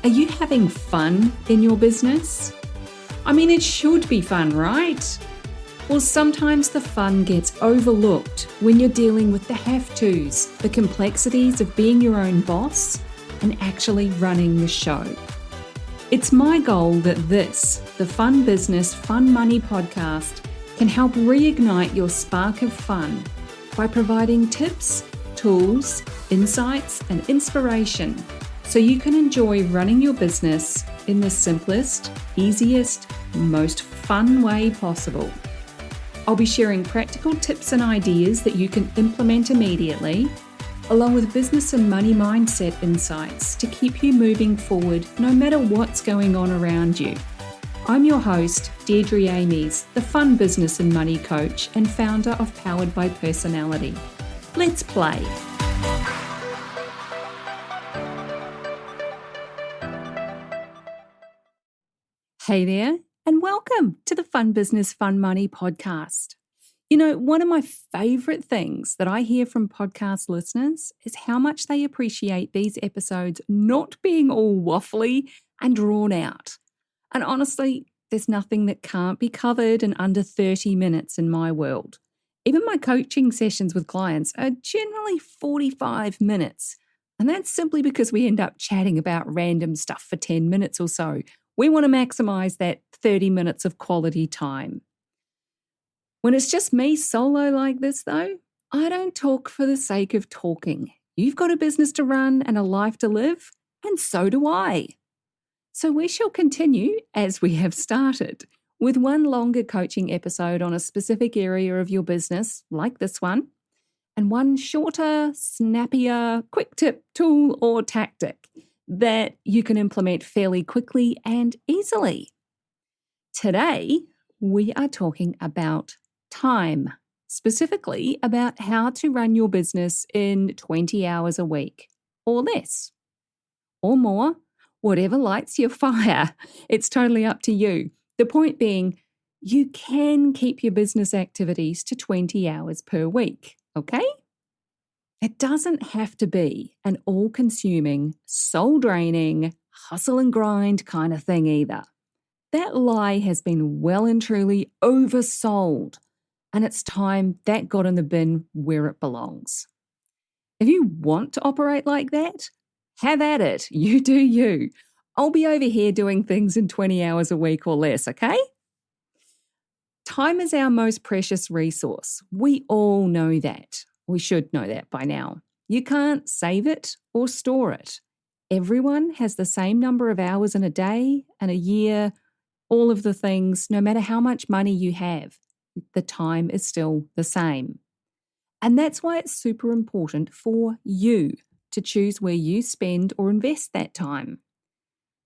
Are you having fun in your business? I mean, it should be fun, right? Well, sometimes the fun gets overlooked when you're dealing with the have-tos, the complexities of being your own boss and actually running the show. It's my goal that this, the Fun Business, Fun Money podcast, can help reignite your spark of fun by providing tips, tools, insights, and inspiration so you can enjoy running your business in the simplest, easiest, most fun way possible. I'll be sharing practical tips and ideas that you can implement immediately, along with business and money mindset insights to keep you moving forward no matter what's going on around you. I'm your host, Deirdre Amies, the Fun Business and Money Coach and founder of Powered by Personality. Let's play. Hey there, and welcome to the Fun Business, Fun Money podcast. You know, one of my favorite things that I hear from podcast listeners is how much they appreciate these episodes not being all waffly and drawn out. And honestly, there's nothing that can't be covered in under 30 minutes in my world. Even my coaching sessions with clients are generally 45 minutes. And that's simply because we end up chatting about random stuff for 10 minutes or so. We want to maximize that 30 minutes of quality time. When it's just me solo like this, though, I don't talk for the sake of talking. You've got a business to run and a life to live, and so do I. So we shall continue, as we have started, with one longer coaching episode on a specific area of your business, like this one, and one shorter, snappier, quick tip, tool, or tactic that you can implement fairly quickly and easily. Today, we are talking about time, specifically about how to run your business in 20 hours a week, or less, or more, whatever lights your fire. It's totally up to you. The point being, you can keep your business activities to 20 hours per week, okay? It doesn't have to be an all-consuming, soul-draining, hustle and grind kind of thing either. That lie has been well and truly oversold, and it's time that got in the bin where it belongs. If you want to operate like that, have at it. You do you. I'll be over here doing things in 20 hours a week or less, okay? Time is our most precious resource. We all know that. We should know that by now. You can't save it or store it. Everyone has the same number of hours in a day and a year, all of the things, no matter how much money you have, the time is still the same. And that's why it's super important for you to choose where you spend or invest that time.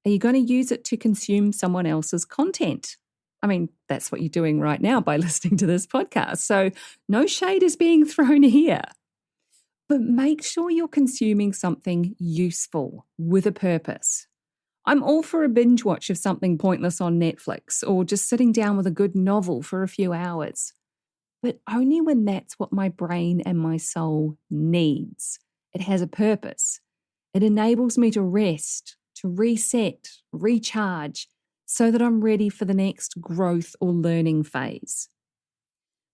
Are you going to use it to consume someone else's content? I mean, that's what you're doing right now by listening to this podcast. So no shade is being thrown here. But make sure you're consuming something useful with a purpose. I'm all for a binge watch of something pointless on Netflix or just sitting down with a good novel for a few hours. But only when that's what my brain and my soul needs. It has a purpose. It enables me to rest, to reset, recharge, so that I'm ready for the next growth or learning phase.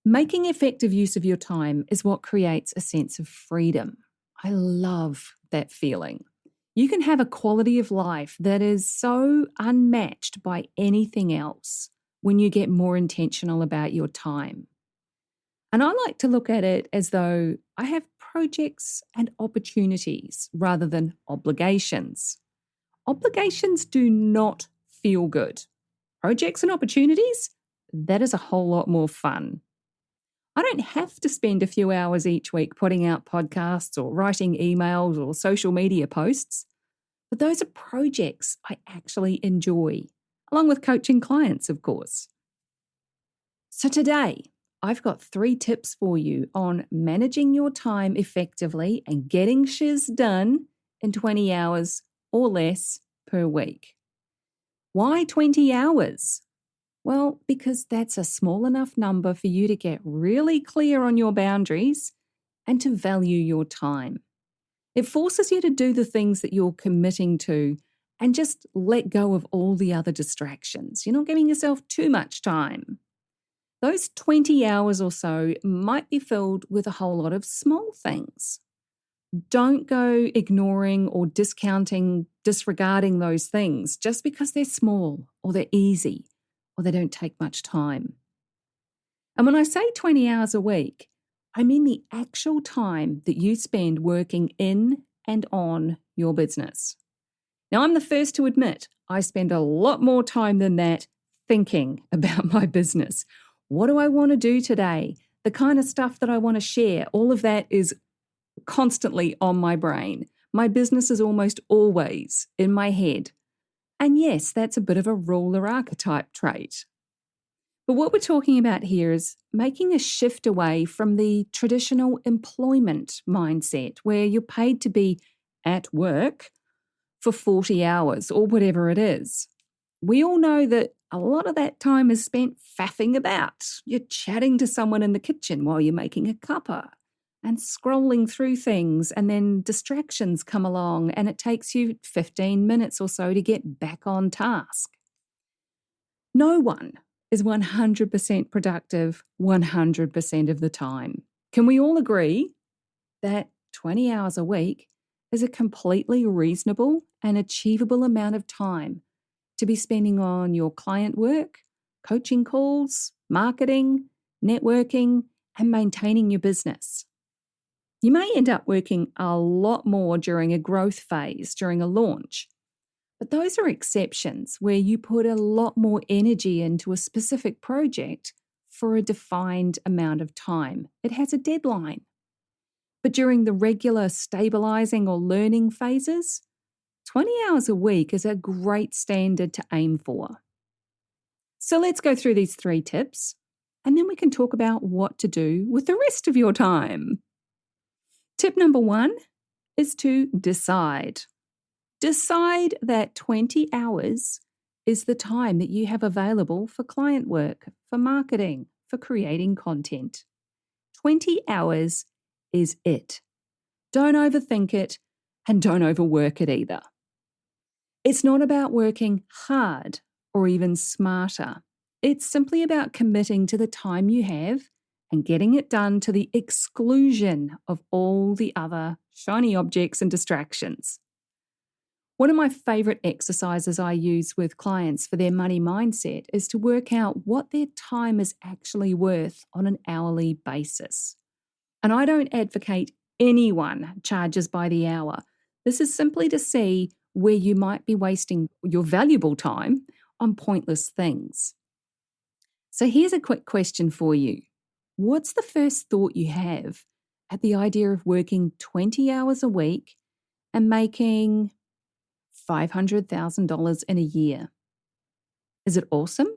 Making effective use of your time is what creates a sense of freedom. I love that feeling. You can have a quality of life that is so unmatched by anything else when you get more intentional about your time. And I like to look at it as though I have projects and opportunities rather than obligations. Obligations do not feel good. Projects and opportunities, that is a whole lot more fun. I don't have to spend a few hours each week putting out podcasts or writing emails or social media posts, but those are projects I actually enjoy, along with coaching clients, of course. So today, I've got 3 tips for you on managing your time effectively and getting shiz done in 20 hours or less per week. Why 20 hours? Well, because that's a small enough number for you to get really clear on your boundaries and to value your time. It forces you to do the things that you're committing to and just let go of all the other distractions. You're not giving yourself too much time. Those 20 hours or so might be filled with a whole lot of small things. Don't go ignoring or disregarding those things just because they're small or they're easy or they don't take much time. And when I say 20 hours a week, I mean the actual time that you spend working in and on your business. Now, I'm the first to admit I spend a lot more time than that thinking about my business. What do I want to do today? The kind of stuff that I want to share, all of that is constantly on my brain. My business is almost always in my head. And yes, that's a bit of a ruler archetype trait. But what we're talking about here is making a shift away from the traditional employment mindset where you're paid to be at work for 40 hours or whatever it is. We all know that a lot of that time is spent faffing about. You're chatting to someone in the kitchen while you're making a cuppa and scrolling through things, and then distractions come along and it takes you 15 minutes or so to get back on task. No one is 100% productive 100% of the time. Can we all agree that 20 hours a week is a completely reasonable and achievable amount of time to be spending on your client work, coaching calls, marketing, networking, and maintaining your business? You may end up working a lot more during a growth phase, during a launch. But those are exceptions where you put a lot more energy into a specific project for a defined amount of time. It has a deadline. But during the regular stabilizing or learning phases, 20 hours a week is a great standard to aim for. So let's go through these 3 tips, and then we can talk about what to do with the rest of your time. Tip number 1 is to decide. Decide that 20 hours is the time that you have available for client work, for marketing, for creating content. 20 hours is it. Don't overthink it and don't overwork it either. It's not about working hard or even smarter. It's simply about committing to the time you have and getting it done to the exclusion of all the other shiny objects and distractions. One of my favorite exercises I use with clients for their money mindset is to work out what their time is actually worth on an hourly basis. And I don't advocate anyone charges by the hour. This is simply to see where you might be wasting your valuable time on pointless things. So here's a quick question for you. What's the first thought you have at the idea of working 20 hours a week and making $500,000 in a year? Is it awesome?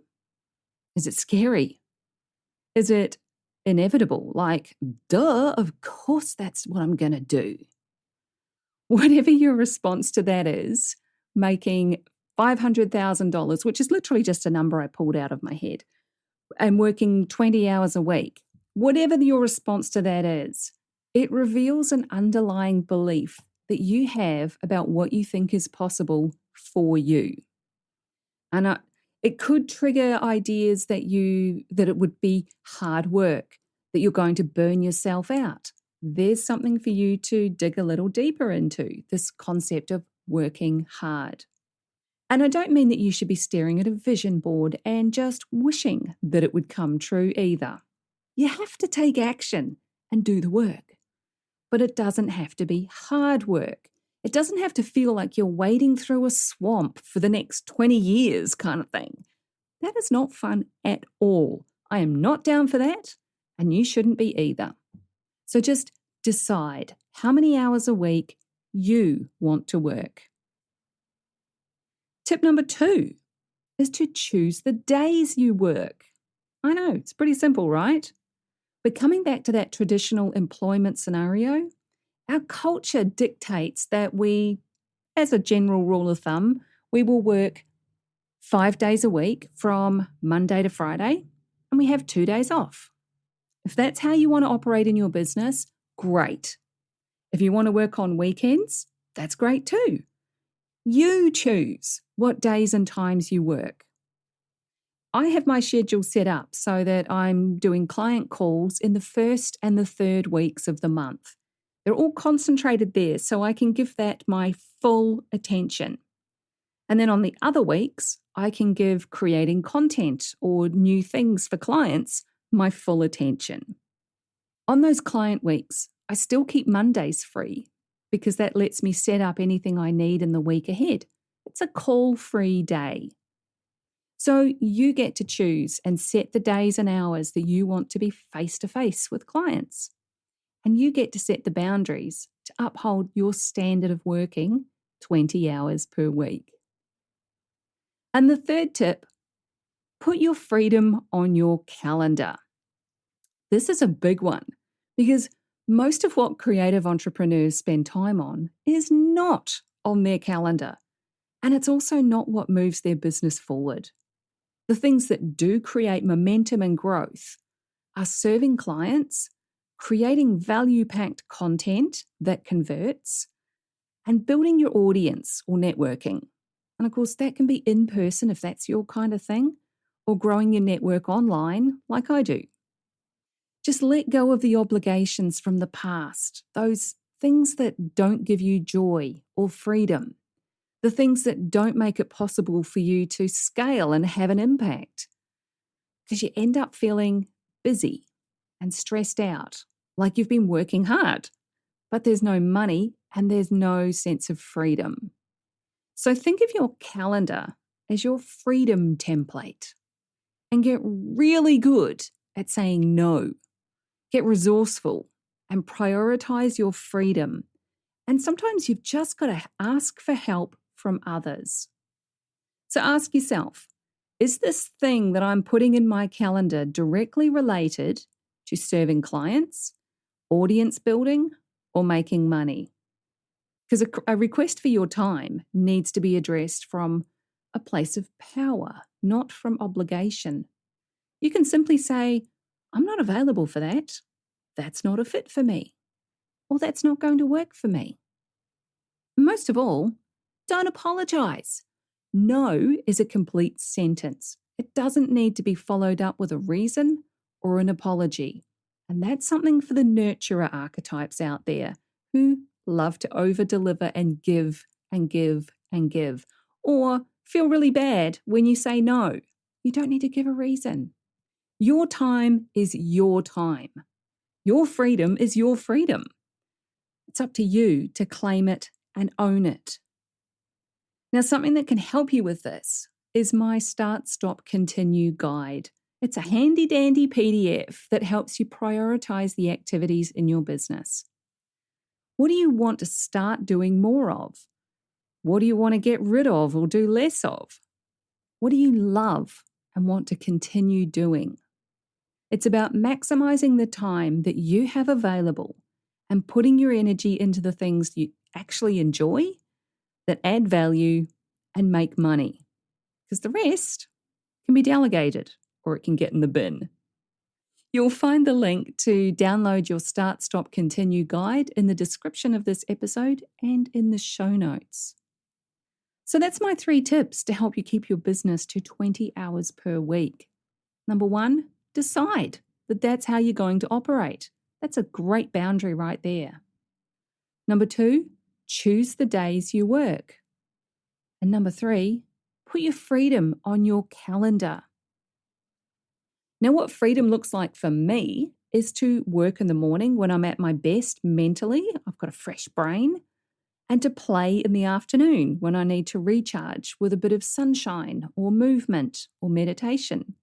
Is it scary? Is it inevitable? Like, duh, of course that's what I'm going to do. Whatever your response to that is, making $500,000, which is literally just a number I pulled out of my head, and working 20 hours a week, whatever your response to that is, it reveals an underlying belief that you have about what you think is possible for you. And it could trigger ideas that it would be hard work, that you're going to burn yourself out. There's something for you to dig a little deeper into, this concept of working hard. And I don't mean that you should be staring at a vision board and just wishing that it would come true either. You have to take action and do the work. But it doesn't have to be hard work. It doesn't have to feel like you're wading through a swamp for the next 20 years kind of thing. That is not fun at all. I am not down for that, and you shouldn't be either. So just decide how many hours a week you want to work. Tip number 2 is to choose the days you work. I know, it's pretty simple, right? But coming back to that traditional employment scenario, our culture dictates that we, as a general rule of thumb, we will work 5 days a week from Monday to Friday, and we have 2 days off. If that's how you want to operate in your business, great. If you want to work on weekends, that's great too. You choose what days and times you work. I have my schedule set up so that I'm doing client calls in the first and the third weeks of the month. They're all concentrated there so I can give that my full attention. And then on the other weeks, I can give creating content or new things for clients my full attention. On those client weeks, I still keep Mondays free because that lets me set up anything I need in the week ahead. It's a call-free day. So you get to choose and set the days and hours that you want to be face-to-face with clients. And you get to set the boundaries to uphold your standard of working 20 hours per week. And the third tip, put your freedom on your calendar. This is a big one because most of what creative entrepreneurs spend time on is not on their calendar. And it's also not what moves their business forward. The things that do create momentum and growth are serving clients, creating value-packed content that converts, and building your audience or networking. And of course, that can be in person if that's your kind of thing, or growing your network online like I do. Just let go of the obligations from the past, those things that don't give you joy or freedom, the things that don't make it possible for you to scale and have an impact. Because you end up feeling busy and stressed out, like you've been working hard, but there's no money and there's no sense of freedom. So think of your calendar as your freedom template and get really good at saying no. Get resourceful and prioritize your freedom. And sometimes you've just got to ask for help from others. So ask yourself, is this thing that I'm putting in my calendar directly related to serving clients, audience building, or making money? Because a request for your time needs to be addressed from a place of power, not from obligation. You can simply say, I'm not available for that. That's not a fit for me. Or that's not going to work for me. Most of all, don't apologize. No is a complete sentence. It doesn't need to be followed up with a reason or an apology. And that's something for the nurturer archetypes out there who love to over-deliver and give and give and give, or feel really bad when you say no. You don't need to give a reason. Your time is your time. Your freedom is your freedom. It's up to you to claim it and own it. Now, something that can help you with this is my Start, Stop, Continue guide. It's a handy-dandy PDF that helps you prioritize the activities in your business. What do you want to start doing more of? What do you want to get rid of or do less of? What do you love and want to continue doing? It's about maximizing the time that you have available and putting your energy into the things you actually enjoy, that add value and make money. Because the rest can be delegated or it can get in the bin. You'll find the link to download your Start, Stop, Continue guide in the description of this episode and in the show notes. So that's my 3 tips to help you keep your business to 20 hours per week. Number 1, decide that that's how you're going to operate. That's a great boundary right there. Number 2, choose the days you work. And number 3, put your freedom on your calendar. Now, what freedom looks like for me is to work in the morning when I'm at my best mentally, I've got a fresh brain, and to play in the afternoon when I need to recharge with a bit of sunshine or movement or meditation.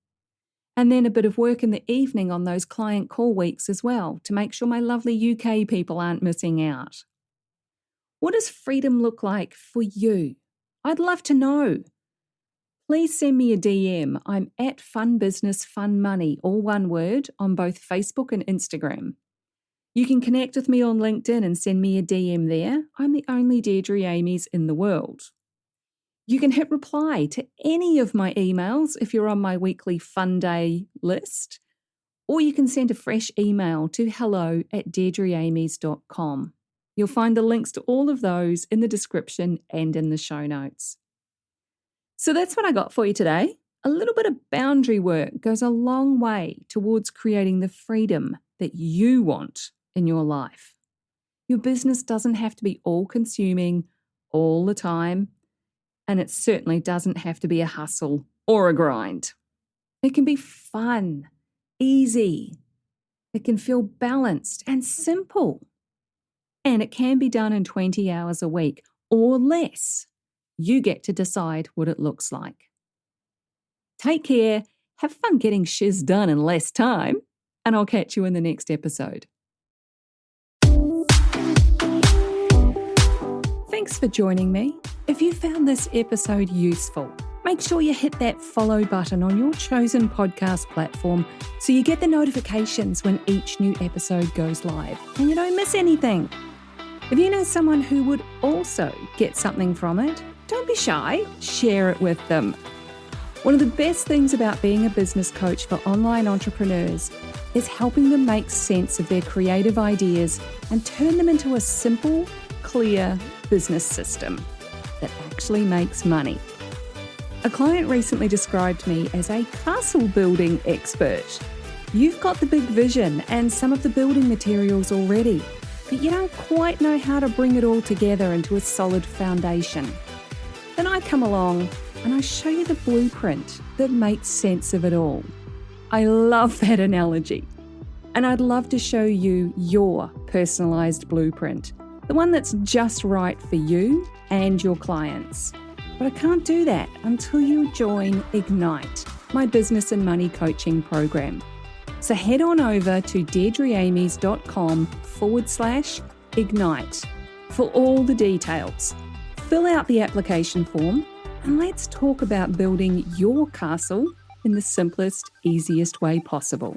And then a bit of work in the evening on those client call weeks as well to make sure my lovely UK people aren't missing out. What does freedom look like for you? I'd love to know. Please send me a DM. I'm at Fun Business Fun Money, all one word, on both Facebook and Instagram. You can connect with me on LinkedIn and send me a DM there. I'm the only Deirdre Amies in the world. You can hit reply to any of my emails if you're on my weekly Fun Day list, or you can send a fresh email to hello@deirdreamies.com. You'll find the links to all of those in the description and in the show notes. So that's what I got for you today. A little bit of boundary work goes a long way towards creating the freedom that you want in your life. Your business doesn't have to be all-consuming all the time, and it certainly doesn't have to be a hustle or a grind. It can be fun, easy. It can feel balanced and simple. And it can be done in 20 hours a week or less. You get to decide what it looks like. Take care, have fun getting shiz done in less time, and I'll catch you in the next episode. Thanks for joining me. If you found this episode useful, make sure you hit that follow button on your chosen podcast platform so you get the notifications when each new episode goes live and you don't miss anything. If you know someone who would also get something from it, don't be shy, share it with them. One of the best things about being a business coach for online entrepreneurs is helping them make sense of their creative ideas and turn them into a simple, clear business system that actually makes money. A client recently described me as a castle building expert. You've got the big vision and some of the building materials already, but you don't quite know how to bring it all together into a solid foundation. Then I come along and I show you the blueprint that makes sense of it all. I love that analogy. And I'd love to show you your personalized blueprint, the one that's just right for you and your clients. But I can't do that until you join Ignite, my business and money coaching program. So head on over to deirdreamies.com/ignite for all the details. Fill out the application form and let's talk about building your castle in the simplest, easiest way possible.